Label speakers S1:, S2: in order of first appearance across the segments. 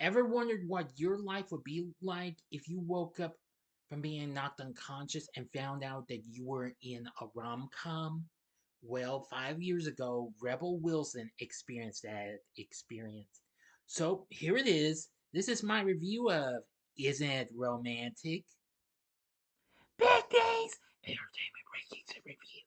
S1: Ever wondered what your life would be like if you woke up from being knocked unconscious and found out that you were in a rom com? Well, 5 years ago, Rebel Wilson experienced that experience. So here it is. This is my review of Isn't It Romantic? Big Days, Entertainment Rankings and Reviews.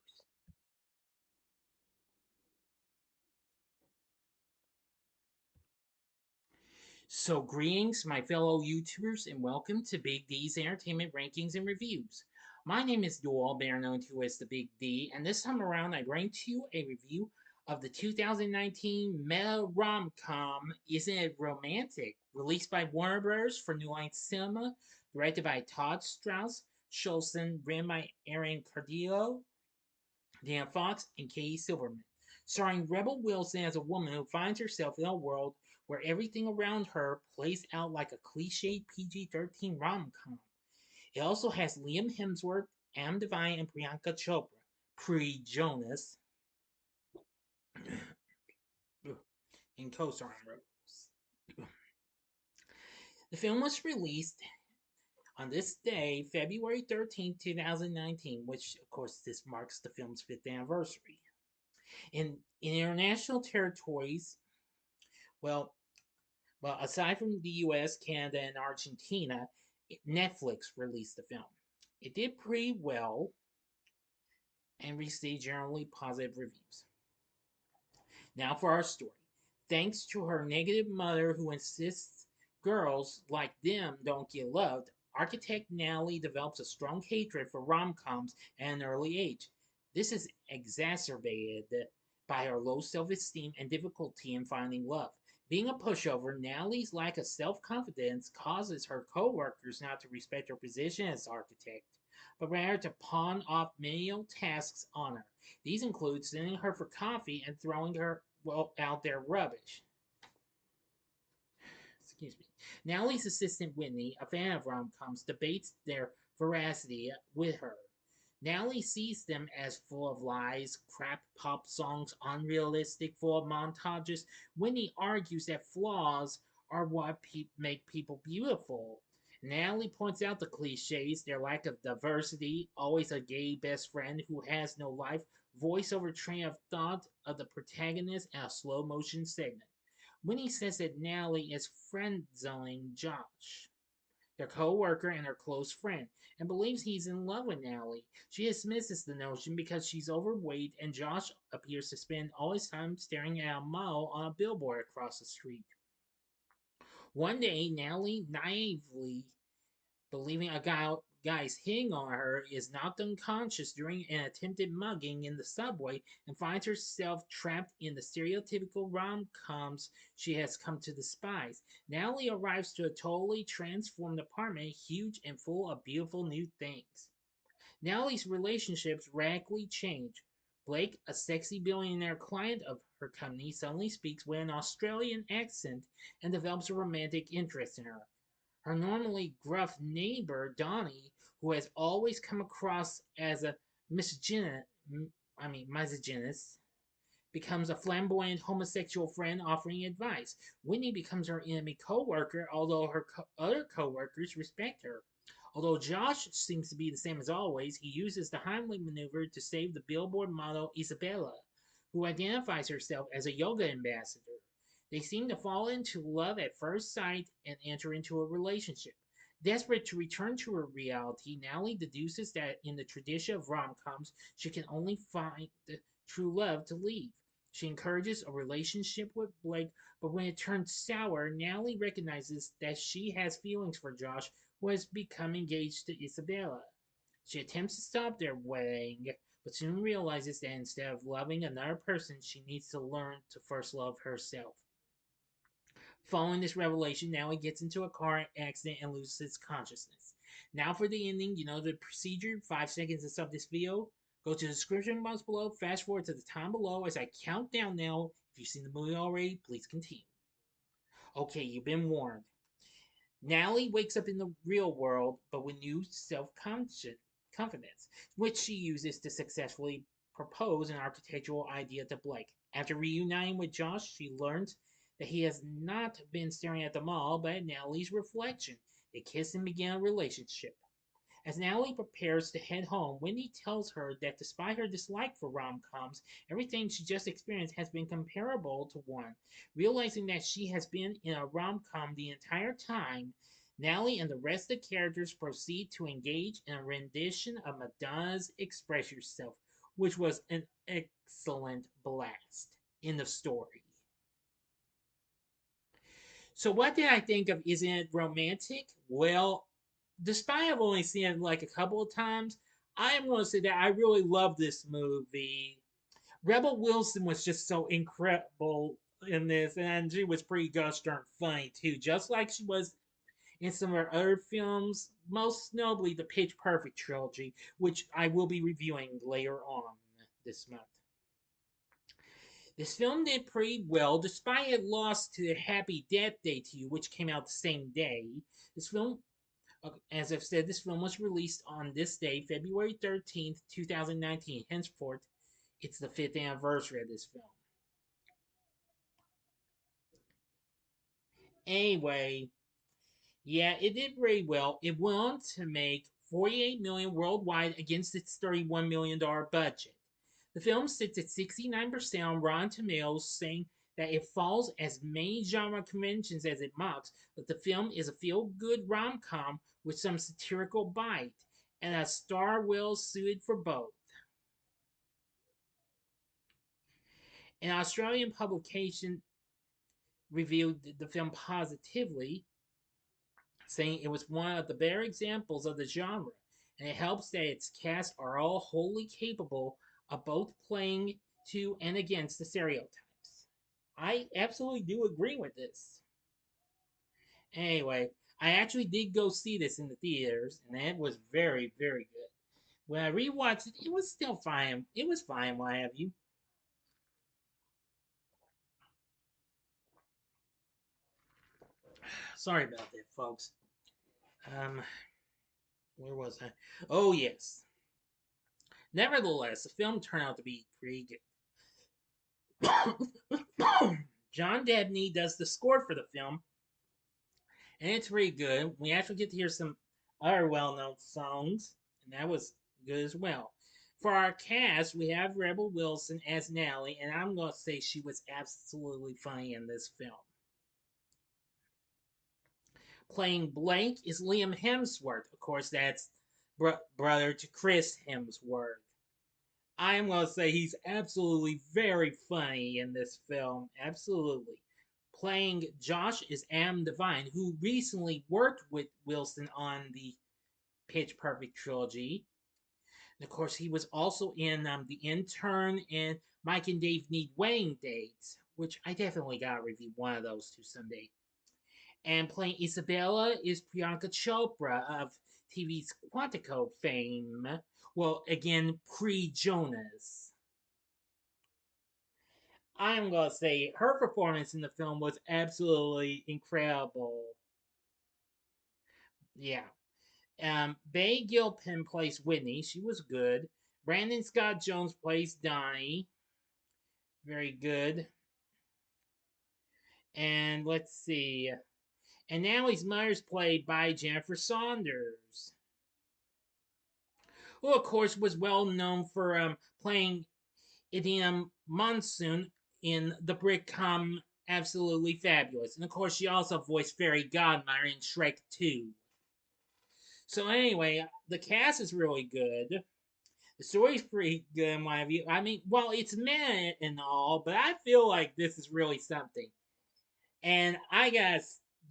S1: So, greetings, my fellow YouTubers, and welcome to Big D's Entertainment Rankings and Reviews. My name is Doyle, better known to as the Big D, and this time around I bring to you a review of the 2019 meta rom-com Isn't It Romantic, released by Warner Bros. For New Line Cinema, directed by Todd Strauss, Schulson, written by Aaron Cardillo, Dan Fox, and Katie Silverman, starring Rebel Wilson as a woman who finds herself in a world where everything around her plays out like a cliched PG-13 rom-com. It also has Liam Hemsworth, DeVine and Priyanka Chopra, pre-Jonas, in co-starring roles. The film was released on this day, February 13th, 2019, which, of course, this marks the film's 5th anniversary. In international territories, well, Well, aside from the US, Canada, and Argentina, Netflix released the film. It did pretty well and received generally positive reviews. Now for our story. Thanks to her negative mother who insists girls like them don't get loved, architect Natalie develops a strong hatred for rom coms at an early age. This is exacerbated by her low self esteem and difficulty in finding love. Being a pushover, Natalie's lack of self confidence causes her co workers not to respect her position as architect, but rather to pawn off menial tasks on her. These include sending her for coffee and throwing her out their rubbish. Excuse me. Natalie's assistant Whitney, a fan of rom-coms, debates their veracity with her. Natalie sees them as full of lies, crap pop songs, unrealistic, full of montages. Whitney argues that flaws are what make people beautiful. Natalie points out the cliches, their lack of diversity, always a gay best friend who has no life, voiceover train of thought of the protagonist, and a slow motion segment. Winnie says that Natalie is friend zoning Josh, their co worker and her close friend, and believes he's in love with Natalie. She dismisses the notion because she's overweight and Josh appears to spend all his time staring at a model on a billboard across the street. One day, Natalie naively believing a guy's hitting on her, is knocked unconscious during an attempted mugging in the subway and finds herself trapped in the stereotypical rom-coms she has come to despise. Natalie arrives to a totally transformed apartment, huge and full of beautiful new things. Natalie's relationships radically change. Blake, a sexy billionaire client of her company, suddenly speaks with an Australian accent and develops a romantic interest in her. Her normally gruff neighbor, Donnie, who has always come across as a misogynist, becomes a flamboyant homosexual friend offering advice. Whitney becomes her enemy co-worker, although her other co-workers respect her. Although Josh seems to be the same as always, he uses the Heimlich maneuver to save the Billboard model Isabella, who identifies herself as a yoga ambassador. They seem to fall into love at first sight and enter into a relationship. Desperate to return to her reality, Natalie deduces that in the tradition of rom coms, she can only find the true love to leave. She encourages a relationship with Blake, but when it turns sour, Natalie recognizes that she has feelings for Josh, who has become engaged to Isabella. She attempts to stop their wedding, but soon realizes that instead of loving another person, she needs to learn to first love herself. Following this revelation, Natalie gets into a car accident and loses consciousness. Now for the ending, you know the procedure, 5 seconds to sub this video. Go to the description box below, fast forward to the time below as I count down now. If you've seen the movie already, please continue. Okay, you've been warned. Natalie wakes up in the real world, but with new self-confidence, which she uses to successfully propose an architectural idea to Blake. After reuniting with Josh, she learns that he has not been staring at the mall, but at Natalie's reflection. They kiss and begin a relationship. As Natalie prepares to head home, Wendy tells her that despite her dislike for rom coms, everything she just experienced has been comparable to one. Realizing that she has been in a rom com the entire time, Natalie and the rest of the characters proceed to engage in a rendition of Madonna's Express Yourself, which was an excellent blast in the story. So, what did I think of Isn't It Romantic? Well, despite I've only seen it like a couple of times, I am going to say that I really love this movie. Rebel Wilson was just so incredible in this, and she was pretty gosh darn funny too, just like she was in some of her other films, most notably the Pitch Perfect trilogy, which I will be reviewing later on this month. This film did pretty well, despite it lost to Happy Death Day to You, which came out the same day. This film, as I've said, this film was released on this day, February 13th, 2019. Henceforth, it's the 5th anniversary of this film. Anyway, yeah, it did very well. It went on to make 48 million worldwide against its $31 million budget. The film sits at 69% on Rotten Tomatoes, saying that it follows as many genre conventions as it mocks, but the film is a feel-good rom-com with some satirical bite, and a star well suited for both. An Australian publication reviewed the film positively, saying it was one of the better examples of the genre, and it helps that its cast are all wholly capable of both playing to and against the stereotypes. I absolutely do agree with this. Anyway, I actually did go see this in the theaters, and it was very, very good. When I rewatched it, it was still fine. It was fine, what have you. Sorry about that, folks. Um, where was I? Oh, yes. Nevertheless, the film turned out to be pretty good. John Debney does the score for the film, and it's pretty good. We actually get to hear some other well known songs, and that was good as well. For our cast, we have Rebel Wilson as Nally, and I'm going to say she was absolutely funny in this film. Playing Blake is Liam Hemsworth. Of course, that's brother to Chris Hemsworth. I am going to say he's absolutely very funny in this film. Absolutely. Playing Josh is Am Devine, who recently worked with Wilson on the Pitch Perfect trilogy. And of course, he was also in The Intern and Mike and Dave Need Wedding Dates, which I definitely got to review one of those two someday. And playing Isabella is Priyanka Chopra of TV's Quantico fame. Well, again, pre-Jonas. I'm gonna say her performance in the film was absolutely incredible. Yeah. Bay Gilpin plays Whitney. She was good. Brandon Scott Jones plays Donnie. Very good. And let's see. And Natalie's mother is played by Jennifer Saunders, who, of course, was well known for playing Idina Monsoon in The Britcom Absolutely Fabulous. And of course, she also voiced Fairy Godmother in Shrek 2. So, anyway, the cast is really good. The story's pretty good in my view. I mean, well, it's meh and all, but I feel like this is really something. And I gotta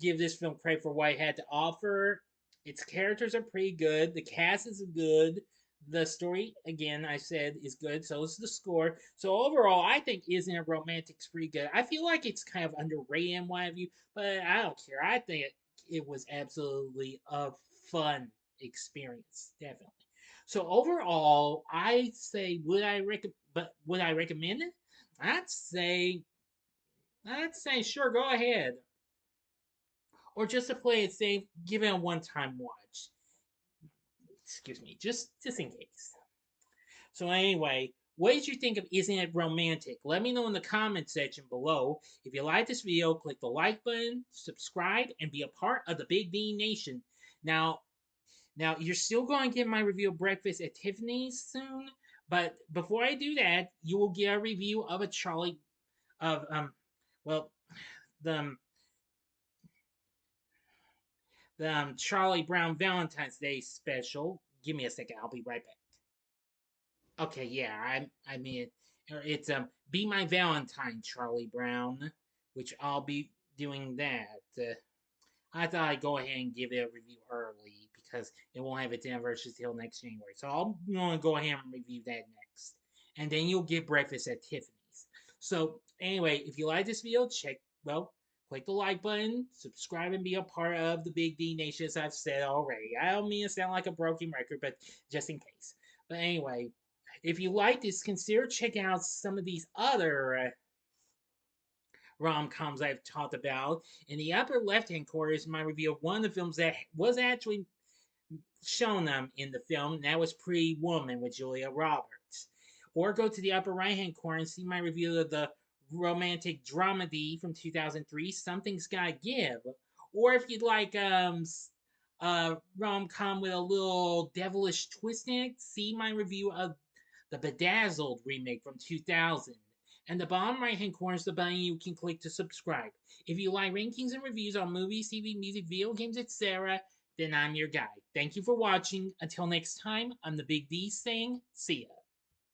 S1: give this film credit for what it had to offer. Its characters are pretty good. The cast is good. The story, again, I said, is good. So is the score. So overall, I think Isn't It Romantic's pretty good. I feel like it's kind of underrated in my view, but I don't care. I think it was absolutely a fun experience, definitely. So overall, I say would I recommend it? I'd say sure, go ahead. Or just to play it safe, give it a one-time watch. Excuse me, just in case. So anyway, What did you think of Isn't It Romantic? Let me know in the comment section below. If you like this video, click the like button, subscribe, and be a part of the Big D Nation. Now, you're still going to get my review of Breakfast at Tiffany's soon, but before I do that, you will get a review of a Charlie of well the Charlie Brown Valentine's Day special. Give me a second, I'll be right back. Okay, yeah, I mean it's Be My Valentine, Charlie Brown, which I'll be doing that. I thought I'd go ahead and give it a review early because it won't have its anniversary till next January. So I'm going to go ahead and review that next. And then you'll get Breakfast at Tiffany's. So anyway, if you like this video, click the like button, subscribe, and be a part of the Big D Nation, as I've said already. I don't mean to sound like a broken record, but just in case. But anyway, if you like this, consider checking out some of these other rom-coms I've talked about. In the upper left-hand corner is my review of one of the films that was actually shown in the film, and that was Pretty Woman with Julia Roberts. Or go to the upper right-hand corner and see my review of the romantic dramedy from 2003, Something's Gotta Give. Or if you'd like a rom-com with a little devilish twist in it, see my review of the Bedazzled remake from 2000. And the bottom right hand corner is the button you can click to subscribe. If you like rankings and reviews on movies, TV, music, video games, etc., then I'm your guy. Thank you for watching. Until next time, I'm the Big D saying, see ya.